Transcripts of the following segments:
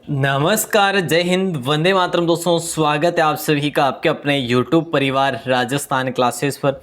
नमस्कार, जय हिंद, वंदे मातरम। दोस्तों, स्वागत है आप सभी का आपके अपने YouTube परिवार राजस्थान क्लासेस पर।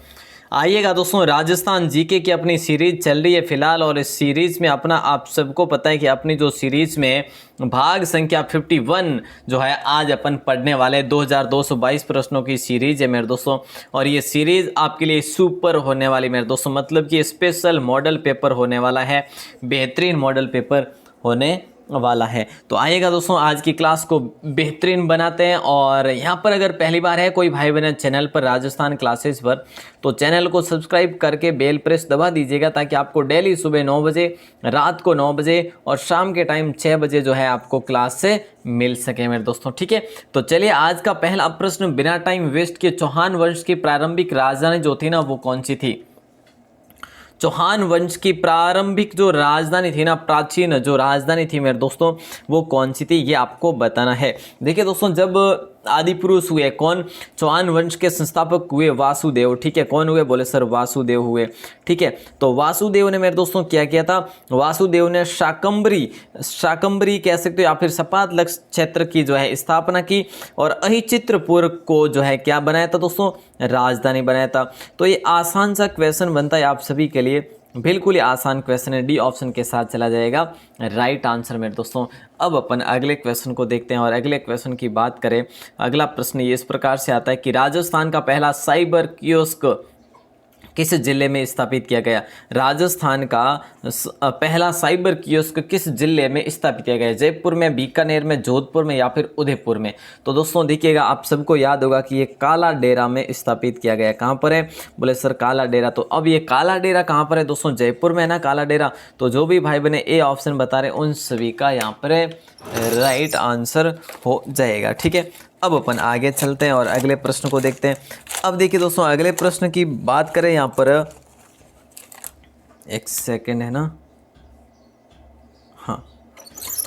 आइएगा दोस्तों, राजस्थान जीके की अपनी सीरीज चल रही है फिलहाल, और इस सीरीज में अपना आप सबको पता है कि अपनी जो सीरीज में भाग संख्या 51 जो है आज अपन पढ़ने वाले 2222 प्रश्नों की सीरीज है मेरे दोस्तों। और ये सीरीज आपके लिए सुपर होने वाली मेरे दोस्तों, मतलब कि स्पेशल मॉडल पेपर होने वाला है, बेहतरीन मॉडल पेपर होने वाला है। तो आइएगा दोस्तों, आज की क्लास को बेहतरीन बनाते हैं। और यहाँ पर अगर पहली बार है कोई भाई बहन चैनल पर राजस्थान क्लासेस पर, तो चैनल को सब्सक्राइब करके बेल प्रेस दबा दीजिएगा, ताकि आपको डेली सुबह 9 बजे, रात को 9 बजे और शाम के टाइम 6 बजे जो है आपको क्लास से मिल सके मेरे दोस्तों। ठीक है, तो चलिए आज का पहला प्रश्न बिना टाइम वेस्ट किए, चौहान वंश की प्रारंभिक राजधानी जो थी ना वो कौन सी थी? चौहान वंश की प्रारंभिक जो राजधानी थी ना, प्राचीन जो राजधानी थी मेरे दोस्तों, वो कौन सी थी ये आपको बताना है। देखिए दोस्तों, जब आदि पुरुष हुए कौन? चौहान वंश के संस्थापक हुए वासुदेव। ठीक है, कौन हुए? बोले सर वासुदेव हुए। ठीक है, तो वासुदेव ने मेरे दोस्तों क्या किया था? वासुदेव ने शाकंबरी कह सकते हो या फिर सपाट लक्ष्य क्षेत्र की जो है स्थापना की, और अहिचित्रपुर को जो है क्या बनाया था दोस्तों? राजधानी बनाया था। तो ये आसान सा क्वेश्चन बनता है आप सभी के लिए, बिल्कुल ही आसान क्वेश्चन है। डी ऑप्शन के साथ चला जाएगा राइट आंसर मेरे दोस्तों। अब अपन अगले क्वेश्चन को देखते हैं, और अगले क्वेश्चन की बात करें, अगला प्रश्न ये इस प्रकार से आता है कि राजस्थान का पहला साइबर कियोस्क किस जिले में स्थापित किया गया? राजस्थान का पहला साइबर कियोस्क किस जिले में स्थापित किया गया? जयपुर में, बीकानेर में, जोधपुर में या फिर उदयपुर में? तो दोस्तों देखिएगा, आप सबको याद होगा कि ये काला डेरा में स्थापित किया गया। कहाँ पर है? बोले सर काला डेरा। तो अब ये काला डेरा कहाँ पर है दोस्तों? जयपुर में है ना काला डेरा। तो जो भी भाई बने ए ऑप्शन बता रहे उन सभी का यहाँ पर राइट आंसर हो जाएगा। ठीक है, अब अपन आगे चलते हैं और अगले प्रश्न को देखते हैं। अब देखिए दोस्तों, अगले प्रश्न की बात करें, यहाँ पर एक सेकेंड है ना, हाँ,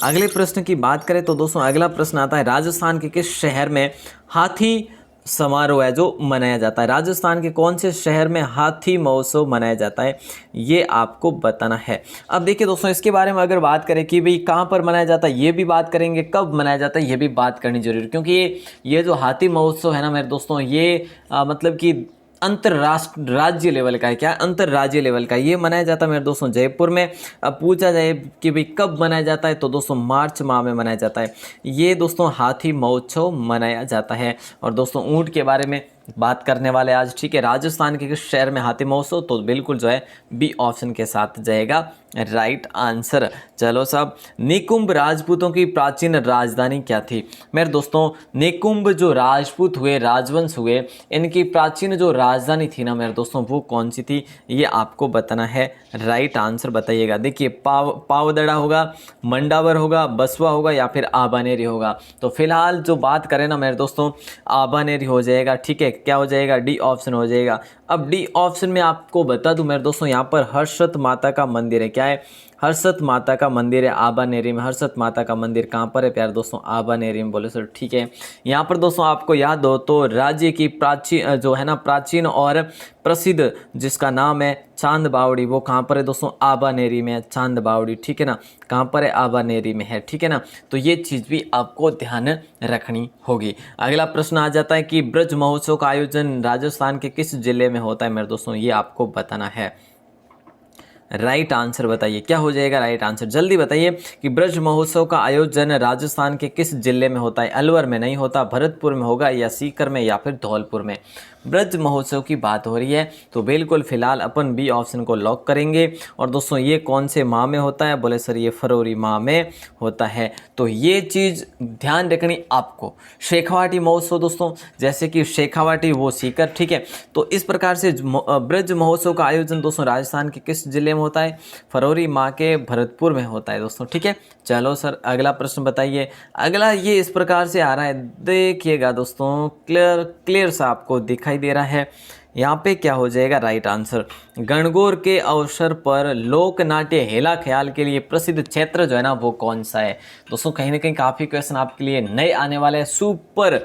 अगले प्रश्न की बात करें तो दोस्तों अगला प्रश्न आता है, राजस्थान के किस शहर में हाथी समारोह है जो मनाया जाता है? राजस्थान के कौन से शहर में हाथी महोत्सव मनाया जाता है, ये आपको बताना है। अब देखिए दोस्तों, इसके बारे में अगर बात करें कि भाई कहाँ पर मनाया जाता है, ये भी बात करेंगे, कब मनाया जाता है ये भी बात करनी जरूरी, क्योंकि ये जो हाथी महोत्सव है ना मेरे दोस्तों, ये मतलब कि अंतर्राष्ट्रीय राज्य लेवल का है। क्या? अंतर्राज्यीय लेवल का ये मनाया जाता है मेरे दोस्तों जयपुर में। अब पूछा जाए कि भाई कब मनाया जाता है, तो दोस्तों मार्च माह में मनाया जाता है ये दोस्तों हाथी महोत्सव मनाया जाता है। और दोस्तों ऊंट के बारे में बात करने वाले आज। ठीक है, राजस्थान के किस शहर में हाथी महोत्सव? तो बिल्कुल जो है बी ऑप्शन के साथ जाएगा राइट आंसर। चलो साहब, निकुंभ राजपूतों की प्राचीन राजधानी क्या थी? मेरे दोस्तों निकुंभ जो राजपूत हुए, राजवंश हुए, इनकी प्राचीन जो राजधानी थी ना मेरे दोस्तों वो कौन सी थी, ये आपको बताना है। राइट आंसर बताइएगा। देखिए पावदड़ा होगा, मंडावर होगा, बसवा होगा या फिर आबानेरी होगा? तो फिलहाल जो बात करें ना मेरे दोस्तों, आबानेरी हो जाएगा। ठीक है, क्या हो जाएगा? डी ऑप्शन हो जाएगा। अब डी ऑप्शन में आपको बता दूं मेरे दोस्तों, यहाँ पर हर्षत माता का मंदिर है। क्या है? हर्षत माता का मंदिर है आबानेरी में। हर्षत माता का मंदिर कहाँ पर है प्यारे दोस्तों? आबानेरी में। बोले सर ठीक है। यहाँ पर दोस्तों आपको याद हो तो राज्य की प्राचीन जो है ना, प्राचीन और प्रसिद्ध जिसका नाम है चांद बावड़ी, वो कहाँ पर है दोस्तों? आबानेरी में है चांद बावड़ी। ठीक है ना, कहाँ पर है? आबानेरी में है। ठीक है ना, तो ये चीज़ भी आपको ध्यान रखनी होगी। अगला प्रश्न आ जाता है कि ब्रज महोत्सव का आयोजन राजस्थान के किस जिले में होता है मेरे दोस्तों, ये आपको बताना है। राइट आंसर बताइए, क्या हो जाएगा राइट आंसर? जल्दी बताइए कि ब्रज महोत्सव का आयोजन राजस्थान के किस जिले में होता है? अलवर में नहीं होता, भरतपुर में होगा, या सीकर में, या फिर धौलपुर में? ब्रज महोत्सव की बात हो रही है तो बिल्कुल फिलहाल अपन बी ऑप्शन को लॉक करेंगे। और दोस्तों ये कौन से माह में होता है? बोले सर ये फरवरी माह में होता है। तो ये चीज़ ध्यान रखनी आपको। शेखावाटी महोत्सव दोस्तों, जैसे कि शेखावाटी वो सीकर। ठीक है, तो इस प्रकार से ब्रज महोत्सव का आयोजन दोस्तों राजस्थान के किस जिले में होता है? फरवरी माह के भरतपुर में होता है दोस्तों। ठीक है, चलो सर अगला प्रश्न बताइए। अगला ये इस प्रकार से आ रहा है, देखिएगा दोस्तों, क्लियर सा आपको दिखाई दे रहा है। यहाँ पे क्या हो जाएगा राइट आंसर? गणगौर के अवसर पर लोक नाट्य हेला ख्याल के लिए प्रसिद्ध क्षेत्र जो है ना वो कौन सा है? दोस्तों कहीं ना कहीं काफ़ी क्वेश्चन आपके लिए नए आने वाले हैं। सुपर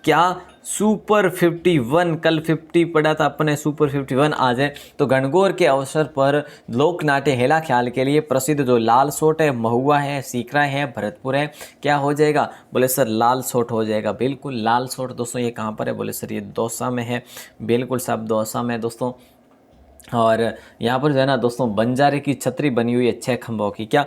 क्या सुपर 51, कल 50 पढ़ा था अपने, सुपर 51 आ जाए। तो गणगौर के अवसर पर लोक नाट्य हेला ख्याल के लिए प्रसिद्ध जो लाल सोट है, महुआ है, सीकरा है, भरतपुर है, क्या हो जाएगा? बोले सर लाल सोट हो जाएगा। बिल्कुल लाल सोट दोस्तों ये कहाँ पर है? बोले सर ये दौसा में है। बिल्कुल साहब दौसा में दोस्तों। और यहाँ पर जो है ना दोस्तों बंजारे की छतरी बनी हुई है 6 खंभों की। क्या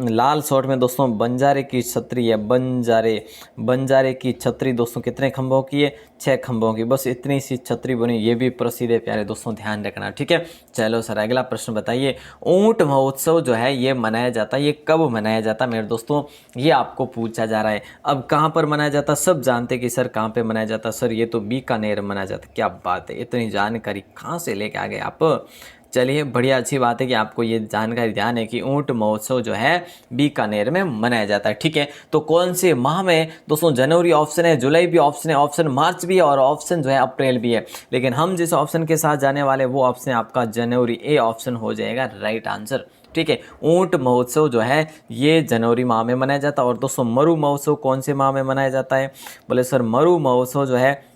लाल सोट में दोस्तों बंजारे की छतरी है, बंजारे की छतरी दोस्तों कितने खंभों की है? 6 खंभों की। बस इतनी सी छतरी बनी, ये भी प्रसिद्ध है प्यारे दोस्तों, ध्यान रखना, ठीक है। चलो सर अगला प्रश्न बताइए। ऊंट महोत्सव जो है ये मनाया जाता है, ये कब मनाया जाता है मेरे दोस्तों? ये आपको पूछा जा रहा है। अब कहाँ पर मनाया जाता है? सब जानते कि सर कहाँ पे मनाया जाता है। सर ये तो बीकानेर मनाया जाता है। क्या बात है, इतनी जानकारी कहाँ से लेके आ गए आप? चलिए बढ़िया, अच्छी बात है कि आपको ये जानकारी ध्यान है कि ऊंट महोत्सव जो है बीकानेर में मनाया जाता है, ठीक है। तो कौन से माह में दोस्तों? जनवरी ऑप्शन है, जुलाई भी ऑप्शन है, ऑप्शन मार्च भी है और ऑप्शन जो है अप्रैल भी है। लेकिन हम जिस ऑप्शन के साथ जाने वाले वो ऑप्शन आपका जनवरी, ए ऑप्शन हो जाएगा राइट आंसर, ठीक है। ऊंट महोत्सव जो है ये जनवरी माह में मनाया जाता है। और दोस्तों मरु महोत्सव कौन से माह में मनाया जाता है? बोले सर मरु महोत्सव जो है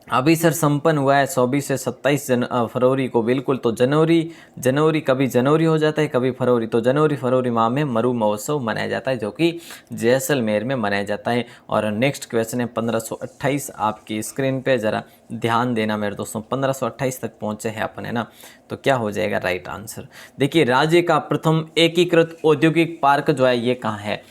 अभी सर संपन्न हुआ है 24 से 27 फरवरी को। बिल्कुल, तो जनवरी कभी जनवरी हो जाता है, कभी फरवरी, तो फरवरी माह में मरु महोत्सव मनाया जाता है जो कि जैसलमेर में मनाया जाता है। और नेक्स्ट क्वेश्चन है 1528, आपकी स्क्रीन पे ज़रा ध्यान देना मेरे दोस्तों। 1528 तक पहुँचे हैं अपन, है ना। तो क्या हो जाएगा राइट आंसर? देखिए राज्य का प्रथम एकीकृत औद्योगिक पार्क जो है ये कहाँ है?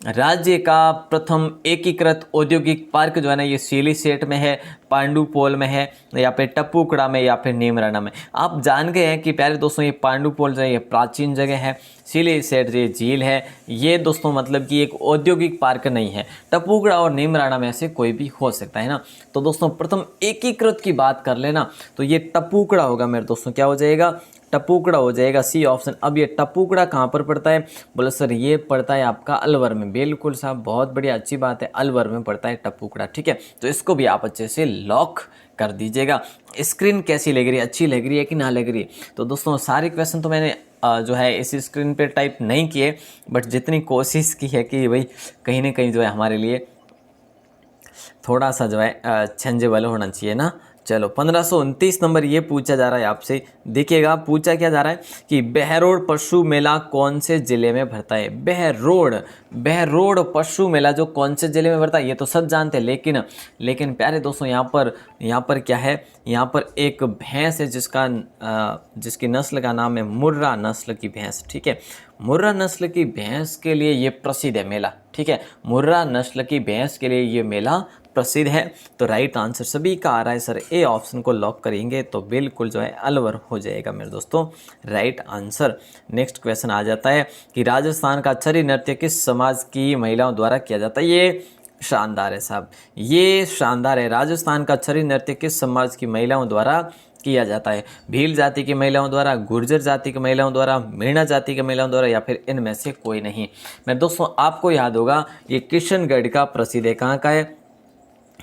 राज्य का प्रथम एकीकृत औद्योगिक पार्क जो है ना ये सिलीसेट में है, पांडुपोल में है, या फिर टप्पूकड़ा में, या फिर नीमराना में। आप जान गए हैं कि प्यारे दोस्तों ये पांडुपोल जो है ये प्राचीन जगह है, सिलीसेट ये झील है, ये दोस्तों मतलब कि एक औद्योगिक पार्क नहीं है। टप्पूकड़ा और नीमराना में से कोई भी हो सकता है ना। तो दोस्तों प्रथम एकीकृत की बात कर लेना तो ये टप्पूकड़ा होगा मेरे दोस्तों। क्या हो जाएगा? टप्पूकड़ा हो जाएगा, सी ऑप्शन। अब ये टप्पूकड़ा कहाँ पर पड़ता है? बोले सर ये पड़ता है आपका अलवर में। बिल्कुल साहब बहुत बढ़िया, अच्छी बात है, अलवर में पड़ता है टप्पूकड़ा, ठीक है। तो इसको भी आप अच्छे से लॉक कर दीजिएगा। स्क्रीन कैसी लग रही है? अच्छी लग रही है कि ना लग रही है? तो दोस्तों सारे क्वेश्चन तो मैंने जो है इस स्क्रीन पे टाइप नहीं किए, बट जितनी कोशिश की है कि भाई कहीं ना कहीं जो है हमारे लिए थोड़ा सा जो है चेंजेबल होना चाहिए ना। चलो 1529 नंबर ये पूछा जा रहा है आपसे। देखिएगा पूछा क्या जा रहा है कि बहरोड पशु मेला कौन से जिले में भरता है? बहरोड पशु मेला जो कौन से जिले में भरता है ये तो सब जानते हैं, लेकिन प्यारे दोस्तों यहाँ पर क्या है? यहाँ पर एक भैंस है जिसकी नस्ल का नाम है मुर्रा नस्ल की भैंस, ठीक है। मुर्रा नस्ल की भैंस के लिए ये प्रसिद्ध है मेला, ठीक है। मुर्रा नस्ल की भैंस के लिए ये मेला प्रसिद्ध है। तो राइट आंसर सभी का आ रहा है सर, ए ऑप्शन को लॉक करेंगे तो बिल्कुल जो है अलवर हो जाएगा मेरे दोस्तों राइट आंसर। नेक्स्ट क्वेश्चन आ जाता है कि राजस्थान का छरी नृत्य किस समाज की महिलाओं द्वारा किया जाता है? ये शानदार है साहब, ये शानदार है। राजस्थान का छरी नृत्य किस समाज की महिलाओं द्वारा किया जाता है? भील जाति की महिलाओं द्वारा, गुर्जर जाति की महिलाओं द्वारा, मीणा जाति की महिलाओं द्वारा, या फिर इनमें से कोई नहीं। मैं दोस्तों आपको याद होगा ये किशनगढ़ का प्रसिद्ध है। कहाँ का है?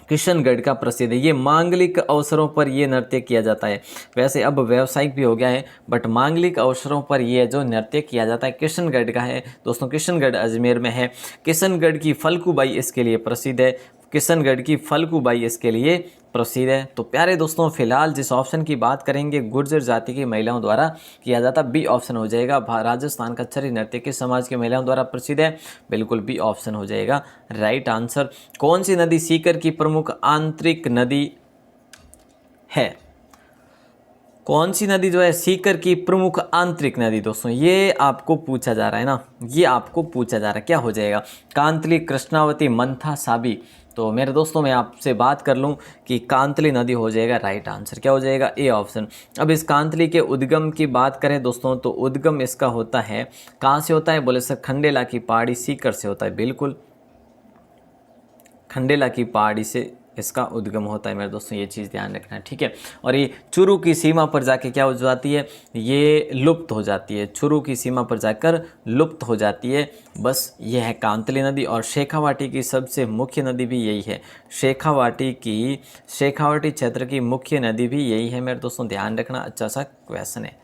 किशनगढ़ का प्रसिद्ध है। ये मांगलिक अवसरों पर ये नृत्य किया जाता है। वैसे अब व्यावसायिक भी हो गया है, बट मांगलिक अवसरों पर ये जो नृत्य किया जाता है किशनगढ़ का है दोस्तों। किशनगढ़ अजमेर में है। किशनगढ़ की फल्गुबाई इसके लिए प्रसिद्ध है। किशनगढ़ की फल्गुबाई इसके लिए प्रसिद्ध है। तो प्यारे दोस्तों फिलहाल जिस ऑप्शन की बात करेंगे गुर्जर जाति की महिलाओं द्वारा किया जाता, बी ऑप्शन हो जाएगा। राजस्थान का छरी नृत्य किस समाज की महिलाओं द्वारा प्रसिद्ध है? बिल्कुल बी ऑप्शन हो जाएगा राइट आंसर। कौन सी नदी सीकर की प्रमुख आंतरिक नदी है? कौन सी नदी जो है सीकर की प्रमुख आंतरिक नदी? दोस्तों ये आपको पूछा जा रहा है ना, ये आपको पूछा जा रहा है। क्या हो जाएगा? कांतली, कृष्णावती, मंथा, साबी। तो मेरे दोस्तों मैं आपसे बात कर लूं कि कांतली नदी हो जाएगा राइट आंसर। क्या हो जाएगा? A option. अब इस कांतली के उद्गम की बात करें दोस्तों तो उद्गम इसका होता है, कहाँ से होता है? बोले सर खंडेला की पहाड़ी सीकर से होता है। बिल्कुल खंडेला की पहाड़ी से इसका उद्गम होता है मेरे दोस्तों, ये चीज़ ध्यान रखना है, ठीक है। और ये चुरू की सीमा पर जाके क्या हो जाती है? ये लुप्त हो जाती है। चुरू की सीमा पर जाकर लुप्त हो जाती है। बस ये है कांतली नदी। और शेखावाटी की सबसे मुख्य नदी भी यही है। शेखावाटी क्षेत्र की मुख्य नदी भी यही है मेरे दोस्तों, ध्यान रखना। अच्छा सा क्वेश्चन है।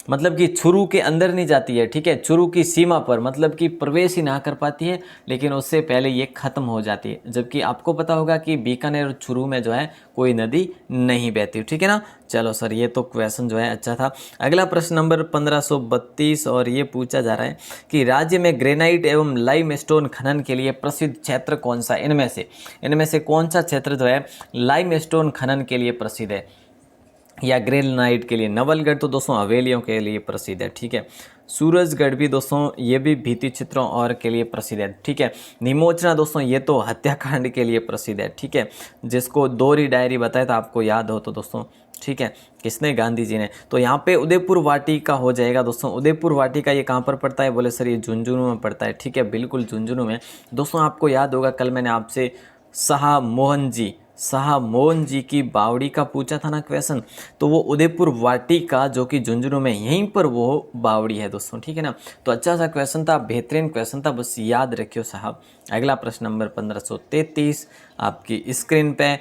मतलब कि छुरू के अंदर नहीं जाती है, ठीक है, छुरू की सीमा पर, मतलब कि प्रवेश ही ना कर पाती है, लेकिन उससे पहले ये खत्म हो जाती है। जबकि आपको पता होगा कि बीकानेर और छुरू में जो है कोई नदी नहीं बहती, ठीक है ना। चलो सर, ये तो क्वेश्चन जो है अच्छा था। अगला प्रश्न नंबर 1532, और ये पूछा जा रहा है कि राज्य में ग्रेनाइट एवं लाइमस्टोन खनन के लिए प्रसिद्ध क्षेत्र कौन सा, इनमें से कौन सा क्षेत्र जो है लाइमस्टोन खनन के लिए प्रसिद्ध है, या ग्रेनाइट के लिए? नवलगढ़ तो दोस्तों हवेलियों के लिए प्रसिद्ध है, ठीक है। सूरजगढ़ भी दोस्तों ये भी भित्ति चित्रों और के लिए प्रसिद्ध है, ठीक है। निमोचना दोस्तों ये तो हत्याकांड के लिए प्रसिद्ध है, ठीक है, जिसको दोहरी डायरी बताया था, आपको याद हो तो दोस्तों, ठीक है, किसने? गांधी जी ने। तो यहाँ पे उदयपुर वाटिका हो जाएगा दोस्तों। उदयपुर वाटिका ये कहाँ पर पड़ता है? बोले सर ये झुंझुनू में पड़ता है, ठीक है, बिल्कुल झुंझुनू में। दोस्तों आपको याद होगा कल मैंने आपसे शाह मोहन जी की बावड़ी का पूछा था ना क्वेश्चन, तो वो उदयपुर वाटिका जो कि झुंझुनू में, यहीं पर वो बावड़ी है दोस्तों, ठीक है ना। तो अच्छा सा क्वेश्चन था, बेहतरीन क्वेश्चन था, बस याद रखियो साहब। अगला प्रश्न नंबर 1533 आपकी स्क्रीन पे,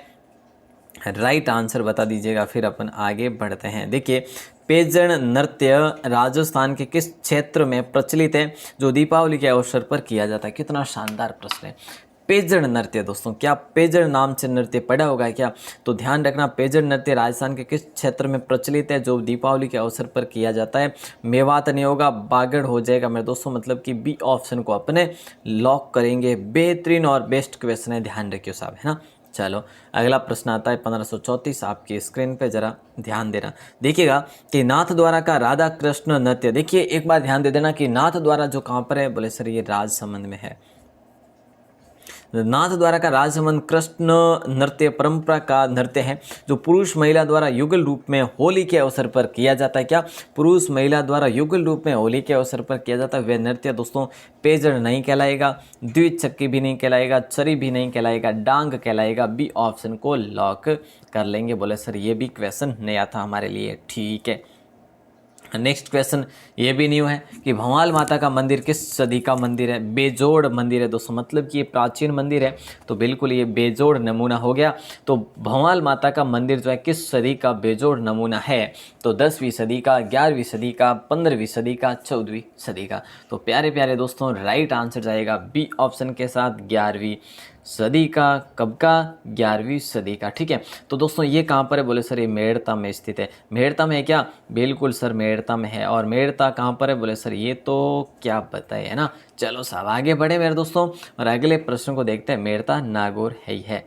राइट आंसर बता दीजिएगा, फिर अपन आगे बढ़ते हैं। देखिए, पेजण नृत्य राजस्थान के किस क्षेत्र में प्रचलित है जो दीपावली के अवसर पर किया जाता है? कितना शानदार प्रश्न है। पेजण नृत्य दोस्तों, क्या पेजण नाम से नृत्य पढ़ा होगा क्या? तो ध्यान रखना, पेजण नृत्य राजस्थान के किस क्षेत्र में प्रचलित है जो दीपावली के अवसर पर किया जाता है? मेवात नहीं होगा, बागड़ हो जाएगा मेरे दोस्तों, मतलब कि बी ऑप्शन को अपने लॉक करेंगे। बेहतरीन और बेस्ट क्वेश्चन है, ध्यान रखियो साहब, है ना। चलो अगला प्रश्न आता है 1534, आपकी स्क्रीन पे जरा ध्यान देना। देखिएगा कि नाथ द्वारा का राधा कृष्ण नृत्य, देखिए एक बार ध्यान दे देना कि नाथ द्वारा जो कहाँ पर है? बोले सर ये राजसमंद में है। नाथ द्वारा का राजसमंद कृष्ण नृत्य परंपरा का नृत्य है जो पुरुष महिला द्वारा युगल रूप में होली के अवसर पर किया जाता है। क्या? पुरुष महिला द्वारा युगल रूप में होली के अवसर पर किया जाता है। वह नृत्य दोस्तों पेजड़ नहीं कहलाएगा, द्विचक्की भी नहीं कहलाएगा, चरी भी नहीं कहलाएगा, डांग कहलाएगा। बी ऑप्शन को लॉक कर लेंगे। बोले सर ये भी क्वेश्चन नया था हमारे लिए, ठीक है। नेक्स्ट क्वेश्चन ये भी न्यू है कि भंवाल माता का मंदिर किस सदी का मंदिर है? बेजोड़ मंदिर है दोस्तों, मतलब कि ये प्राचीन मंदिर है, तो बिल्कुल ये बेजोड़ नमूना हो गया। तो भंवाल माता का मंदिर जो है किस सदी का बेजोड़ नमूना है? तो 10वीं सदी का, 11वीं सदी का, 15वीं सदी का, 14वीं सदी का। तो प्यारे प्यारे दोस्तों राइट आंसर जाएगा बी ऑप्शन के साथ 11वीं सदी का। कब का? 11वीं सदी का, ठीक है। तो दोस्तों ये कहाँ पर है? बोले सर ये मेड़ता में स्थित है। मेड़ता में है क्या? बिल्कुल सर मेड़ता में है। और मेड़ता कहाँ पर है? बोले सर ये तो क्या बताए, है ना। चलो साहब आगे बढ़े मेरे दोस्तों और अगले प्रश्न को देखते हैं। मेड़ता नागौर है ही है।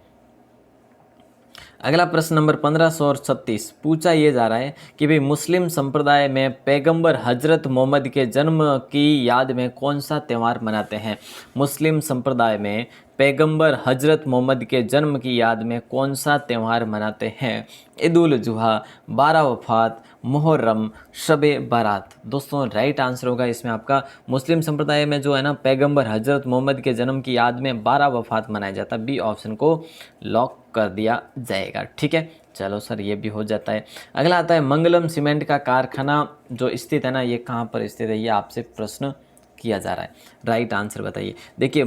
अगला प्रश्न नंबर 1536 पूछा ये जा रहा है कि भाई मुस्लिम संप्रदाय में पैगंबर हजरत मोहम्मद के जन्म की याद में कौन सा त्यौहार मनाते हैं? मुस्लिम संप्रदाय में पैगंबर हजरत मोहम्मद के जन्म की याद में कौन सा त्यौहार मनाते हैं? ईद उल जुहा, बारह वफात, मुहर्रम, शबे बारात। दोस्तों राइट आंसर होगा इसमें आपका मुस्लिम संप्रदाय में जो है ना पैगंबर हजरत मोहम्मद के जन्म की याद में 12 वफात मनाया जाता है। बी ऑप्शन को लॉक कर दिया जाएगा, ठीक है। चलो सर ये भी हो जाता है। अगला आता है मंगलम सीमेंट का कारखाना जो स्थित है ना, ये कहाँ पर स्थित है? ये आपसे प्रश्न किया जा रहा है। राइट आंसर बताइए। देखिए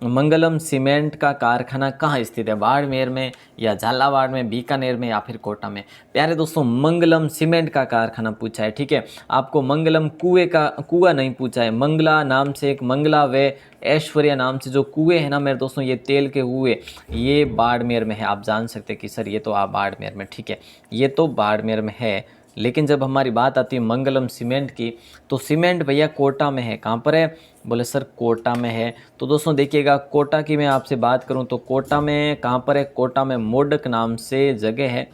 मंगलम सीमेंट का कारखाना कहाँ स्थित है? बाड़मेर में या झालावाड़ में, बीकानेर में या फिर कोटा में? प्यारे दोस्तों मंगलम सीमेंट का कारखाना पूछा है, ठीक है। आपको मंगलम कुआं नहीं पूछा है। मंगला नाम से एक मंगला व ऐश्वर्या नाम से जो कुएं है ना मेरे दोस्तों, ये तेल के कुएं, ये बाड़मेर में है। आप जान सकते हैं कि सर ये तो आप बाड़मेर में, ठीक है, ये तो बाड़मेर में है। लेकिन जब हमारी बात आती है मंगलम सीमेंट की, तो सीमेंट भैया कोटा में है। कहाँ पर है? बोले सर कोटा में है। तो दोस्तों देखिएगा कोटा की मैं आपसे बात करूं तो कोटा में कहाँ पर है? कोटा में मोडक नाम से जगह है,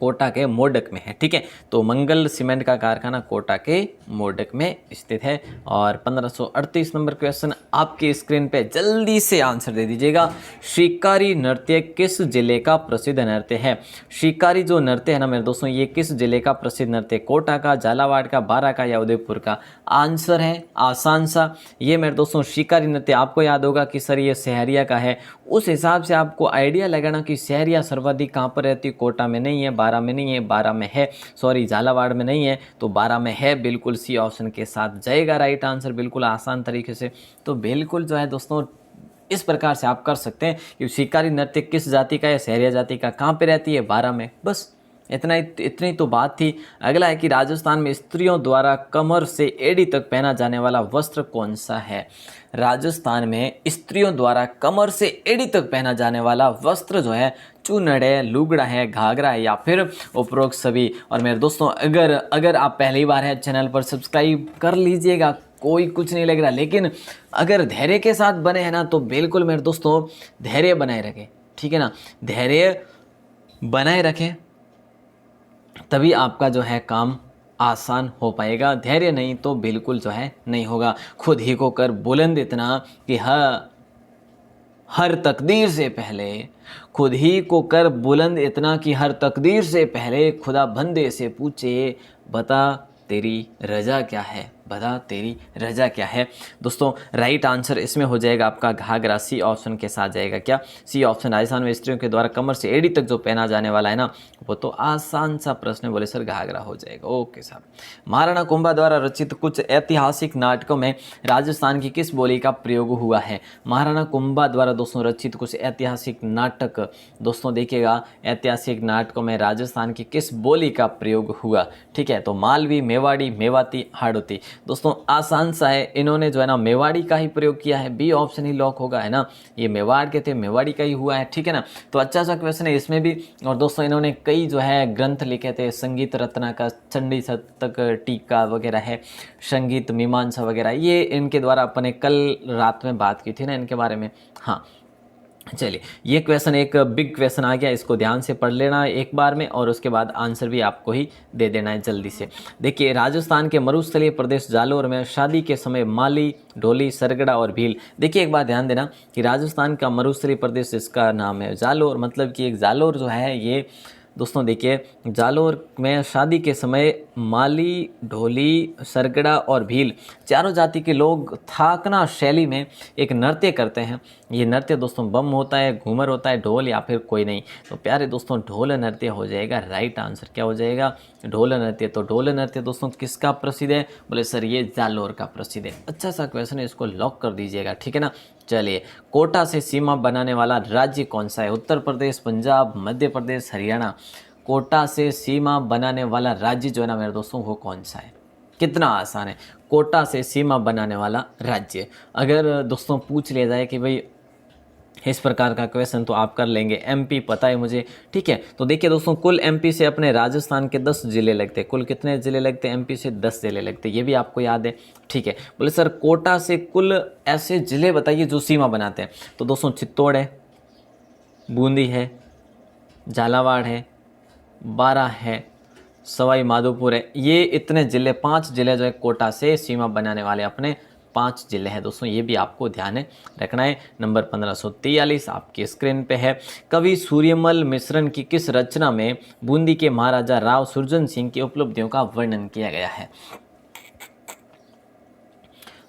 कोटा के मोडक में है, ठीक है। तो मंगल सीमेंट का कारखाना कोटा के मोडक में स्थित है। और 1538 नंबर क्वेश्चन आपकी स्क्रीन पे, जल्दी से आंसर दे दीजिएगा। शिकारी नृत्य किस जिले का प्रसिद्ध नृत्य है? शिकारी जो नृत्य है ना मेरे दोस्तों, ये किस जिले का प्रसिद्ध नृत्य? कोटा का, झालावाड़ का, बारा का या उदयपुर का? आंसर है आसान सा, ये मेरे दोस्तों शिकारी नृत्य। आपको याद होगा कि सर ये सहरिया का है, उस हिसाब से आपको आइडिया लगाना कि सहरिया सर्वाधिक कहाँ पर रहती है। कोटा में नहीं है, बारा में नहीं है, बारा में है, सॉरी झालावाड़ में नहीं है, तो बारा में है। बिल्कुल सी ऑप्शन के साथ जाएगा राइट आंसर, बिल्कुल आसान तरीके से। तो बिल्कुल जो है दोस्तों इस प्रकार से आप कर सकते हैं कि शिकारी नृत्य किस जाति का है, सहरिया जाति का, कहाँ पे रहती है? बारा में। बस इतनी तो बात थी। अगला है कि राजस्थान में स्त्रियों द्वारा कमर से एड़ी तक पहना जाने वाला वस्त्र कौन सा है। राजस्थान में स्त्रियों द्वारा कमर से एड़ी तक पहना जाने वाला वस्त्र जो है चूनड़ है, लुगड़ा है, घाघरा है या फिर उपरोक्त सभी। और मेरे दोस्तों अगर आप पहली बार है चैनल पर सब्सक्राइब कर लीजिएगा, कोई कुछ नहीं लग रहा, लेकिन अगर धैर्य के साथ बने हैं ना तो बिल्कुल मेरे दोस्तों धैर्य बनाए रखें, ठीक है ना। धैर्य बनाए रखें तभी आपका जो है काम आसान हो पाएगा, धैर्य नहीं तो बिल्कुल जो है नहीं होगा। खुद ही को कर बुलंद इतना कि हर तकदीर से पहले, खुद ही को कर बुलंद इतना कि हर तकदीर से पहले खुदा बंदे से पूछे बता तेरी रजा क्या है, बता तेरी रजा क्या है। दोस्तों राइट आंसर इसमें हो जाएगा आपका घाघरा, सी ऑप्शन के साथ जाएगा क्या, सी ऑप्शन। राजस्थान में स्त्रियों के द्वारा कमर से एड़ी तक जो पहना जाने वाला है ना, वो तो आसान सा प्रश्न, बोले सर घाघरा हो जाएगा। ओके साहब। महाराणा कुंभा द्वारा रचित कुछ ऐतिहासिक नाटकों में राजस्थान की किस बोली का प्रयोग हुआ है। महाराणा कुंभा द्वारा दोस्तों रचित कुछ ऐतिहासिक नाटक, दोस्तों देखिएगा ऐतिहासिक नाटकों में राजस्थान की किस बोली का प्रयोग हुआ, ठीक है। तो मालवी, मेवाड़ी, मेवाती, हाड़ौती। दोस्तों आसान सा है, इन्होंने जो है ना मेवाड़ी का ही प्रयोग किया है, बी ऑप्शन ही लॉक होगा, है ना। ये मेवाड़ के थे, मेवाड़ी का ही हुआ है, ठीक है ना। तो अच्छा सा क्वेश्चन है इसमें भी। और दोस्तों इन्होंने कई जो है ग्रंथ लिखे थे, संगीत रत्ना का, चंडी शतक, टीका वगैरह है, संगीत मीमांसा वगैरह, ये इनके द्वारा अपने कल रात में बात की थी ना इनके बारे में। हाँ चलिए, ये क्वेश्चन एक बिग क्वेश्चन आ गया, इसको ध्यान से पढ़ लेना एक बार में और उसके बाद आंसर भी आपको ही दे देना है जल्दी से। देखिए राजस्थान के मरुस्थलीय प्रदेश जालोर में शादी के समय माली, ढोली, सरगड़ा और भील। देखिए एक बात ध्यान देना कि राजस्थान का मरुस्थलीय प्रदेश इसका नाम है जालोर, मतलब कि एक जालोर जो है ये दोस्तों देखिए जालोर में शादी के समय माली, ढोली, सरगड़ा और भील चारों जाति के लोग थाकना शैली में एक नृत्य करते हैं। ये नृत्य दोस्तों बम होता है, घूमर होता है, ढोल या फिर कोई नहीं। तो प्यारे दोस्तों ढोल नृत्य हो जाएगा राइट आंसर। क्या हो जाएगा? ढोल नृत्य। तो ढोल नृत्य दोस्तों किसका प्रसिद्ध है? बोले सर ये जालोर का प्रसिद्ध है। अच्छा सा क्वेश्चन है, इसको लॉक कर दीजिएगा, ठीक है ना। चलिए, कोटा से सीमा बनाने वाला राज्य कौन सा है? उत्तर प्रदेश, पंजाब, मध्य प्रदेश, हरियाणा। कोटा से सीमा बनाने वाला राज्य जो है ना मेरे दोस्तों वो कौन सा है? कितना आसान है, कोटा से सीमा बनाने वाला राज्य। अगर दोस्तों पूछ लिया जाए कि भाई इस प्रकार का क्वेश्चन तो आप कर लेंगे, एमपी पता है मुझे, ठीक है। तो देखिए दोस्तों कुल एमपी से अपने राजस्थान के 10 जिले लगते हैं। कुल कितने जिले लगते हैं? एमपी से 10 जिले लगते हैं, ये भी आपको याद है, ठीक है। बोले सर कोटा से कुल ऐसे जिले बताइए जो सीमा बनाते हैं। तो दोस्तों चित्तौड़ है, बूंदी है, झालावाड़ है, बारां है, सवाई माधोपुर है। ये इतने जिले, 5 जिले जो है कोटा से सीमा बनाने वाले अपने 5 जिले हैं दोस्तों, ये भी आपको ध्यान रखना है। नंबर 1543 आपकी स्क्रीन पे है। कवि सूर्यमल मिश्रण की किस रचना में बूंदी के महाराजा राव सुरजन सिंह की उपलब्धियों का वर्णन किया गया है?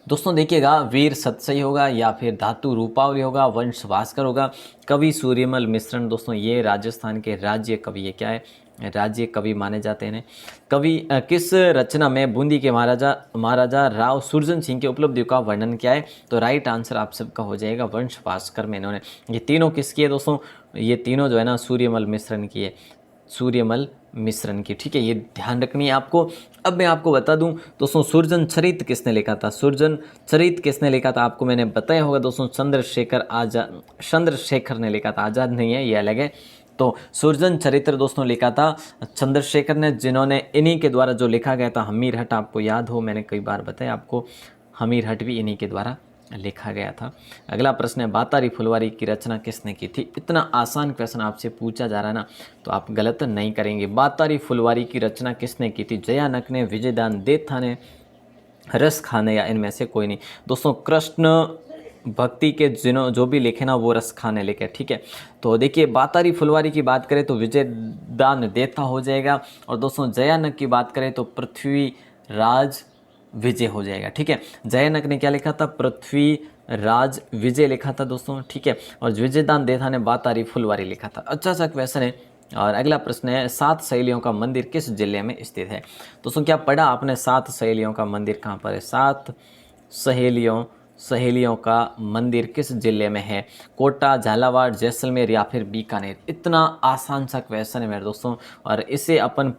दोस्तों देखिएगा वीर सतसई होगा या फिर धातु रूपावली होगा, वंश भास्कर होगा। कवि सूर्यमल मिश्रण दोस्तों ये राजस्थान के राज्य कवि, ये क्या है? राज्य कवि माने जाते हैं। कवि किस रचना में बूंदी के महाराजा राव सुरजन सिंह की उपलब्धियों का वर्णन किया है? तो राइट आंसर आप सबका हो जाएगा वंश भास्कर में। इन्होंने ये तीनों किसकी है दोस्तों? ये तीनों जो है ना सूर्यमल मिश्रण की है, सूर्यमल मिश्रण की, ठीक है। ये ध्यान रखनी है आपको। अब मैं आपको बता दूं दोस्तों सुरजन चरित किसने लिखा था? सुरजन चरित किसने लिखा था आपको मैंने बताया होगा दोस्तों, चंद्रशेखर ने लिखा था। आज़ाद नहीं है, ये अलग है। तो सुरजन चरित्र दोस्तों लिखा था चंद्रशेखर ने, जिन्होंने इन्हीं के द्वारा जो लिखा गया था हमीर हट, आपको याद हो मैंने कई बार बताया आपको, हमीर हट भी इन्हीं के द्वारा लिखा गया था। अगला प्रश्न है बातारी फुलवारी की रचना किसने की थी? इतना आसान क्वेश्चन आपसे पूछा जा रहा है ना, तो आप गलत नहीं करेंगे। बातारी फुलवारी की रचना किसने की थी? जयानक ने, विजयदान देथा ने, रस खान ने, या इनमें से कोई नहीं। दोस्तों कृष्ण भक्ति के जो भी लिखे ना वो रस खाने लिखे, ठीक है। तो देखिए बातारी फुलवारी की बात करें तो विजयदान देथा हो जाएगा, और दोस्तों जयानक की बात करें तो पृथ्वीराज विजय हो जाएगा, ठीक है। जयानक ने क्या लिखा था? पृथ्वीराज विजय लिखा था दोस्तों, ठीक है। और विजयदान देथा ने बातारी फुलवारी लिखा था। अच्छा सा क्वेश्चन है। और अगला प्रश्न है 7 सहेलियों का मंदिर किस जिले में स्थित है? दोस्तों क्या पढ़ा आपने 7 सहेलियों का मंदिर कहाँ पर है? 7 सहेलियों सहेलियों का मंदिर किस जिले में है? कोटा, झालावाड़, जैसलमेर या फिर बीकानेर? इतना आसान सा क्वेश्चन है मेरे दोस्तों, और इसे अपन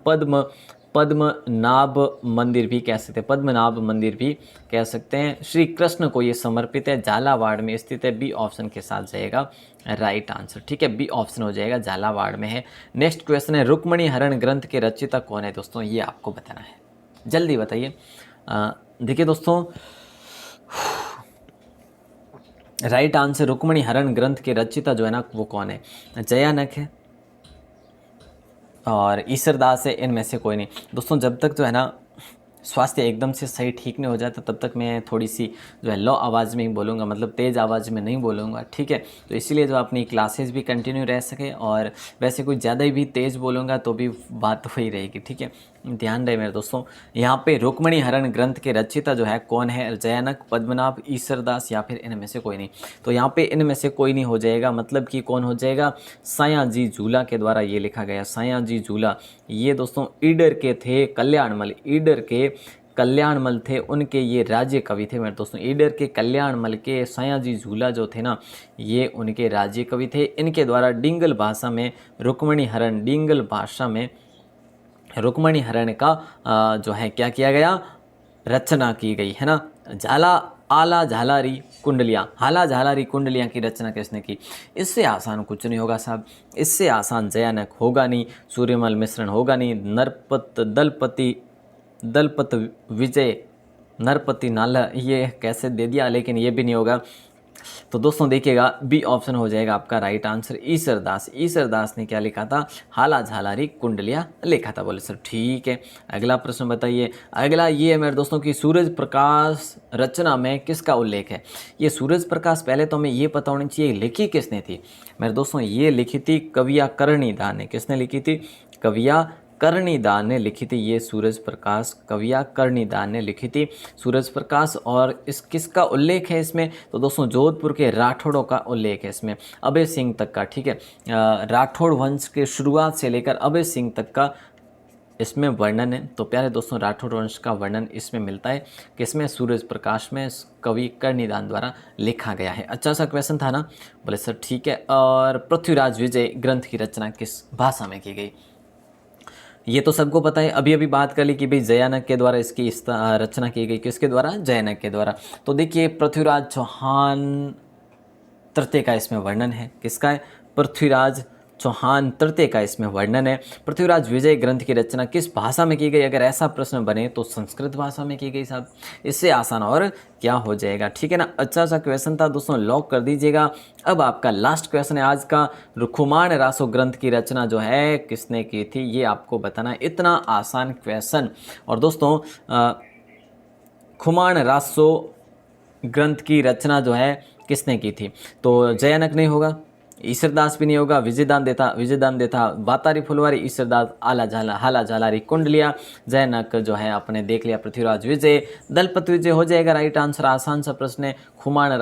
पद्मनाभ मंदिर भी कह सकते हैं, पद्मनाभ मंदिर भी कह सकते हैं। श्री कृष्ण को ये समर्पित है, झालावाड़ में स्थित है। बी ऑप्शन के साथ जाएगा राइट आंसर, ठीक है, बी ऑप्शन हो जाएगा, झालावाड़ में है। नेक्स्ट क्वेश्चन है, रुक्मणी हरण ग्रंथ के रचयिता कौन है? दोस्तों ये आपको बताना है, जल्दी बताइए। देखिए दोस्तों, राइट आंसर रुक्मणी हरण ग्रंथ के रचयिता जो है ना वो कौन है? जयानक है और ईसरदास है, इनमें से कोई नहीं। दोस्तों जब तक जो है ना स्वास्थ्य एकदम से सही ठीक नहीं हो जाता तब तक मैं थोड़ी सी जो है लो आवाज़ में ही बोलूँगा, मतलब तेज़ आवाज़ में नहीं बोलूँगा, ठीक है। तो इसीलिए जो अपनी क्लासेस भी कंटिन्यू रह सके, और वैसे कुछ ज़्यादा ही भी तेज़ बोलूँगा तो भी बात वही रहेगी, ठीक है। ध्यान रहे मेरे दोस्तों, यहाँ पे रुक्मणी हरण ग्रंथ के रचयिता जो है कौन है? जयानक, पद्मनाभ, ईसरदास या फिर इनमें से कोई नहीं। तो यहाँ पे इनमें से कोई नहीं हो जाएगा, मतलब कि कौन हो जाएगा? सायाजी झूला के द्वारा ये लिखा गया, सायाजी झूला। ये दोस्तों ईडर के थे, कल्याणमल, ईडर के कल्याणमल थे, उनके ये राज्य कवि थे मेरे दोस्तों। ईडर के कल्याणमल के सायाजी झूला जो थे ना, ये उनके राज्य कवि थे। इनके द्वारा डिंगल भाषा में रुक्मणी हरण, डिंगल भाषा में रुक्मणी हरण का जो है क्या किया गया? रचना की गई है ना। आला झालारी कुंडलियाँ, हाला झालारी कुंडलियाँ की रचना किसने की? इससे आसान कुछ नहीं होगा साहब, इससे आसान जयानक होगा नहीं, सूर्यमल मिश्रण होगा नहीं, दलपत विजय, नरपति नाला, ये कैसे दे दिया, लेकिन ये भी नहीं होगा। तो दोस्तों देखिएगा, बी ऑप्शन हो जाएगा आपका राइट आंसर, ईसरदास। ईसरदास ने क्या लिखा था? हाला झालारी कुंडलियाँ लिखा था। बोले सर ठीक है, अगला प्रश्न बताइए। अगला ये है मेरे दोस्तों कि सूरज प्रकाश रचना में किसका उल्लेख है? ये सूरज प्रकाश, पहले तो हमें ये पता होनी चाहिए लिखी किसने थी मेरे दोस्तों। ये लिखी थी कविया कर्णिदा ने। किसने लिखी थी? कविया कर्णिदा ने लिखी थी ये सूरज प्रकाश, कविया कर्णिदा ने लिखी थी सूरज प्रकाश। और इस किसका उल्लेख है इसमें? तो दोस्तों जोधपुर के राठौड़ों का उल्लेख है इसमें, अभय सिंह तक का, ठीक है। राठौड़ वंश के शुरुआत से लेकर अभय सिंह तक का इसमें वर्णन है। तो प्यारे दोस्तों राठौड़ वंश का वर्णन इसमें मिलता है, किसमें? सूरज प्रकाश में, कवि कर्णिदान द्वारा लिखा गया है। अच्छा सा क्वेश्चन था ना? बोले सर ठीक है। और पृथ्वीराज विजय ग्रंथ की रचना किस भाषा में की गई? ये तो सबको पता है, अभी अभी बात कर ली कि भाई जयानक के द्वारा इसकी रचना की गई। किसके द्वारा? जयानक के द्वारा। तो देखिए पृथ्वीराज चौहान तृतीय का इसमें वर्णन है। किसका है? पृथ्वीराज चौहान तृतीय का इसमें वर्णन है। पृथ्वीराज विजय ग्रंथ की रचना किस भाषा में की गई? अगर ऐसा प्रश्न बने तो संस्कृत भाषा में की गई साहब, इससे आसान और क्या हो जाएगा, ठीक है ना। अच्छा सा क्वेश्चन था दोस्तों, लॉक कर दीजिएगा। अब आपका लास्ट क्वेश्चन है आज का, रुखुमान रासो ग्रंथ की रचना जो है किसने की थी, ये आपको बताना है। इतना आसान क्वेश्चन। और दोस्तों खुमान रासो ग्रंथ की रचना जो है किसने की थी? तो जयानक नहीं होगा, ईसरदास भी नहीं होगा, विजयदान देता, बातारी फुलवारी, ईसरदास, हाला झालारी कुंडलिया, जयनक जो है आपने देख लिया पृथ्वीराज विजय, दलपत विजय हो जाएगा राइट आंसर। आसान सा प्रश्न है। खुमान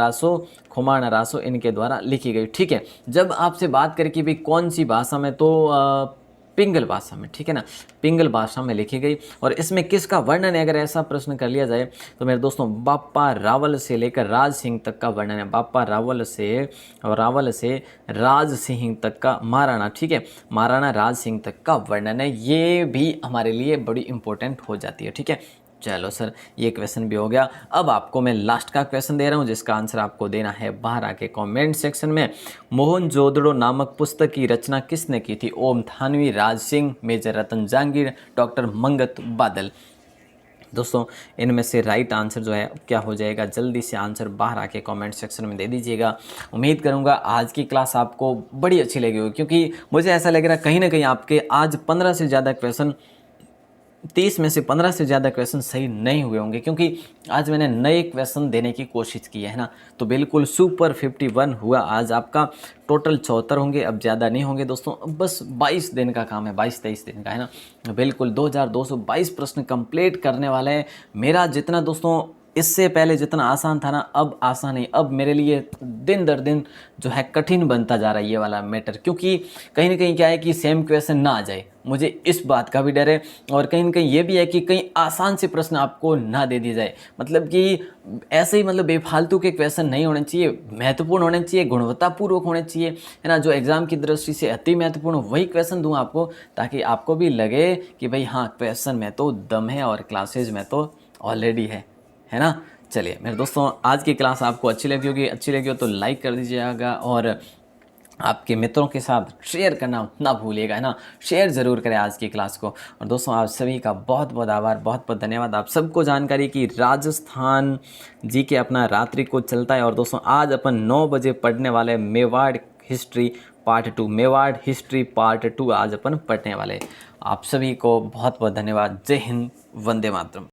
रासो इनके द्वारा लिखी गई, ठीक है। जब आपसे बात करें कि भाई कौन सी भाषा में, तो पिंगल भाषा में, ठीक है ना, पिंगल भाषा में लिखी गई। और इसमें किसका वर्णन है अगर ऐसा प्रश्न कर लिया जाए तो मेरे दोस्तों बाप्पा रावल से लेकर राज सिंह तक का वर्णन है। बाप्पा रावल से राज सिंह तक का, महाराणा, ठीक है, महाराणा राज सिंह तक का वर्णन है। ये भी हमारे लिए बड़ी इंपॉर्टेंट हो जाती है, ठीक है। चलो सर ये क्वेश्चन भी हो गया। अब आपको मैं लास्ट का क्वेश्चन दे रहा हूँ जिसका आंसर आपको देना है बाहर आके कमेंट सेक्शन में। मोहनजोदड़ो नामक पुस्तक की रचना किसने की थी? ओम थानवी, राज सिंह, मेजर रतन जहांगीर, डॉक्टर मंगत बादल। दोस्तों इनमें से राइट आंसर जो है क्या हो जाएगा? जल्दी से आंसर बाहर आके कमेंट सेक्शन में दे दीजिएगा। उम्मीद करूंगा आज की क्लास आपको बड़ी अच्छी लगी होगी, क्योंकि मुझे ऐसा लग रहा है कहीं ना कहीं आपके आज 15 से ज़्यादा क्वेश्चन, 30 में से 15 से ज़्यादा क्वेश्चन सही नहीं हुए होंगे, क्योंकि आज मैंने नए क्वेश्चन देने की कोशिश की है ना। तो बिल्कुल सुपर 51 हुआ आज आपका। टोटल 74 होंगे, अब ज़्यादा नहीं होंगे दोस्तों। अब बस 22 दिन का काम है, 22-23 दिन का है ना। बिल्कुल 2222 प्रश्न कंप्लीट करने वाले हैं। मेरा जितना दोस्तों इससे पहले जितना आसान था ना, अब आसान नहीं, अब मेरे लिए दिन दर दिन जो है कठिन बनता जा रहा है ये वाला मैटर, क्योंकि कहीं ना कहीं क्या है कि सेम क्वेश्चन ना आ जाए, मुझे इस बात का भी डर है। और कहीं ना कहीं ये भी है कि कहीं आसान से प्रश्न आपको ना दे दिए जाए, मतलब कि ऐसे ही मतलब बेफालतू के क्वेश्चन नहीं होने चाहिए, महत्वपूर्ण होने चाहिए, गुणवत्तापूर्वक होने चाहिए, है ना, जो एग्ज़ाम की दृष्टि से अति महत्वपूर्ण वही क्वेश्चन दूँ आपको, ताकि आपको भी लगे कि भाई हाँ, क्वेश्चन में तो दम है और क्लासेज में तो ऑलरेडी है ना। चलिए मेरे दोस्तों, आज की क्लास आपको अच्छी लगी हो तो लाइक कर दीजिएगा, और आपके मित्रों के साथ शेयर करना ना भूलिएगा, है ना, शेयर ज़रूर करें आज की क्लास को। और दोस्तों, आप सभी का बहुत बहुत आभार, बहुत बहुत धन्यवाद। आप सबको जानकारी कि राजस्थान जी के अपना रात्रि को चलता है, और दोस्तों आज अपन 9 बजे पढ़ने वाले Mewar history part 2, Mewar history part 2 आज अपन पढ़ने वाले। आप सभी को बहुत बहुत धन्यवाद। जय हिंद, वंदे मातरम।